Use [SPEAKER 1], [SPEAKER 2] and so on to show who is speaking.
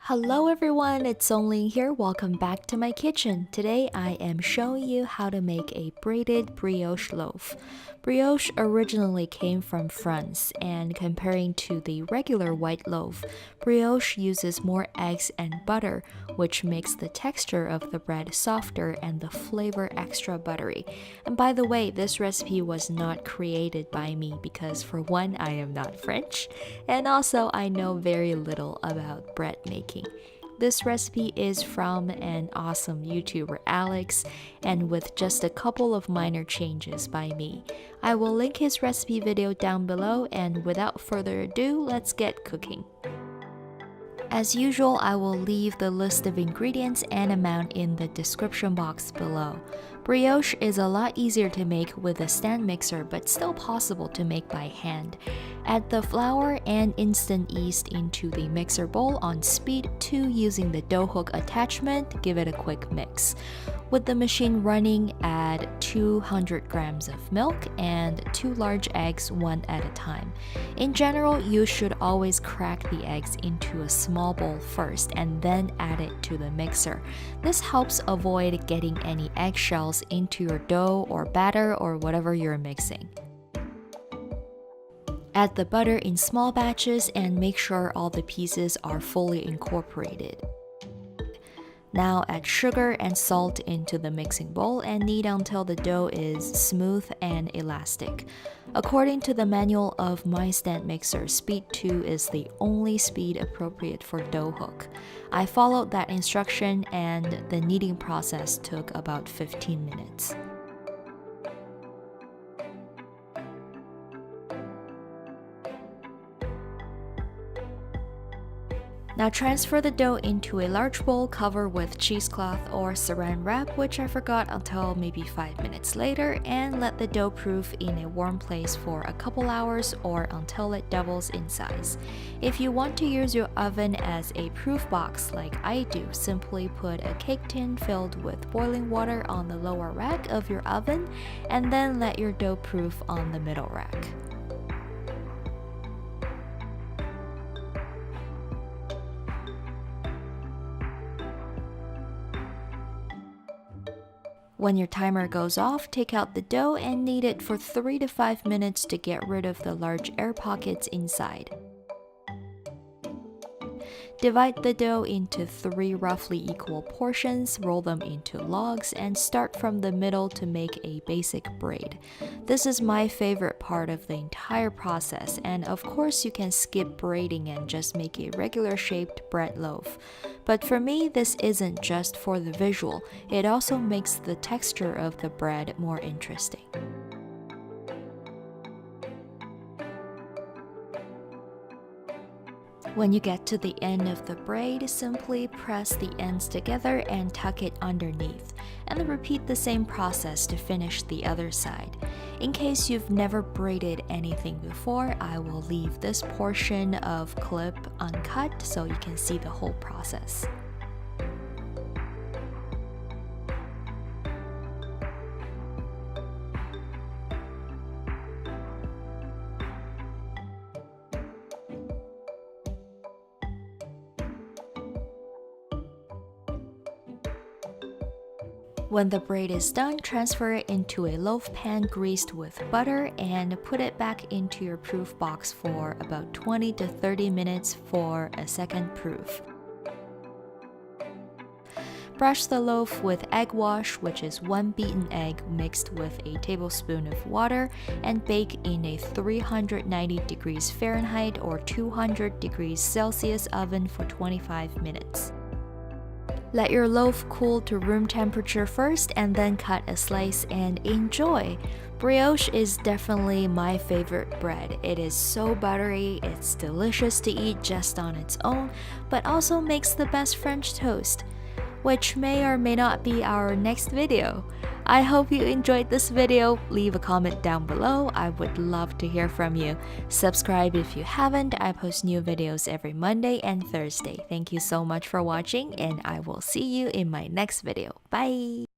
[SPEAKER 1] Hello everyone, it's松灵here. Welcome back to my kitchen. Today I am showing you how to make a braided brioche loaf. Brioche originally came from France, and comparing to the regular white loaf, brioche uses more eggs and butter, which makes the texture of the bread softer and the flavor extra buttery. And by the way, this recipe was not created by me because for one, I am not French, and also I know very little about bread making. This recipe is from an awesome YouTuber, Alex, and with just a couple of minor changes by me. I will link his recipe video down below, and without further ado, let's get cooking. As usual, I will leave the list of ingredients and amount in the description box below. Brioche is a lot easier to make with a stand mixer, but still possible to make by hand. Add the flour and instant yeast into the mixer bowl on speed 2 using the dough hook attachment. Give it a quick mix. With the machine running, add 200 grams of milk and 2 large eggs one at a time. In general, you should always crack the eggs into a small bowl first and then add it to the mixer. This helps avoid getting any eggshells into your dough or batter or whatever you're mixing. Add the butter in small batches and make sure all the pieces are fully incorporated. Now add sugar and salt into the mixing bowl and knead until the dough is smooth and elastic. According to the manual of my stand mixer, speed 2 is the only speed appropriate for dough hook. I followed that instruction and the kneading process took about 15 minutes. Now transfer the dough into a large bowl, cover with cheesecloth or saran wrap, which I forgot until maybe 5 minutes later, and let the dough proof in a warm place for a couple hours or until it doubles in size. If you want to use your oven as a proof box like I do, simply put a cake tin filled with boiling water on the lower rack of your oven and then let your dough proof on the middle rack. When your timer goes off, take out the dough and knead it for 3 to 5 minutes to get rid of the large air pockets inside. Divide the dough into 3 roughly equal portions, roll them into logs, and start from the middle to make a basic braid. This is my favorite part of the entire process, and of course you can skip braiding and just make a regular shaped bread loaf. But for me, this isn't just for the visual, it also makes the texture of the bread more interesting. When you get to the end of the braid, simply press the ends together and tuck it underneath, and then repeat the same process to finish the other side. In case you've never braided anything before, I will leave this portion of clip uncut so you can see the whole process. When the braid is done, transfer it into a loaf pan greased with butter and put it back into your proof box for about 20 to 30 minutes for a second proof. Brush the loaf with egg wash, which is 1 beaten egg mixed with a tablespoon of water, and bake in a 390 degrees Fahrenheit or 200 degrees Celsius oven for 25 minutes. Let your loaf cool to room temperature first and then cut a slice and enjoy. Brioche is definitely my favorite bread. It is so buttery, it's delicious to eat just on its own, but also makes the best French toast, which may or may not be our next video. I hope you enjoyed this video. Leave a comment down below. I would love to hear from you. Subscribe if you haven't. I post new videos every Monday and Thursday. Thank you so much for watching, and I will see you in my next video. Bye!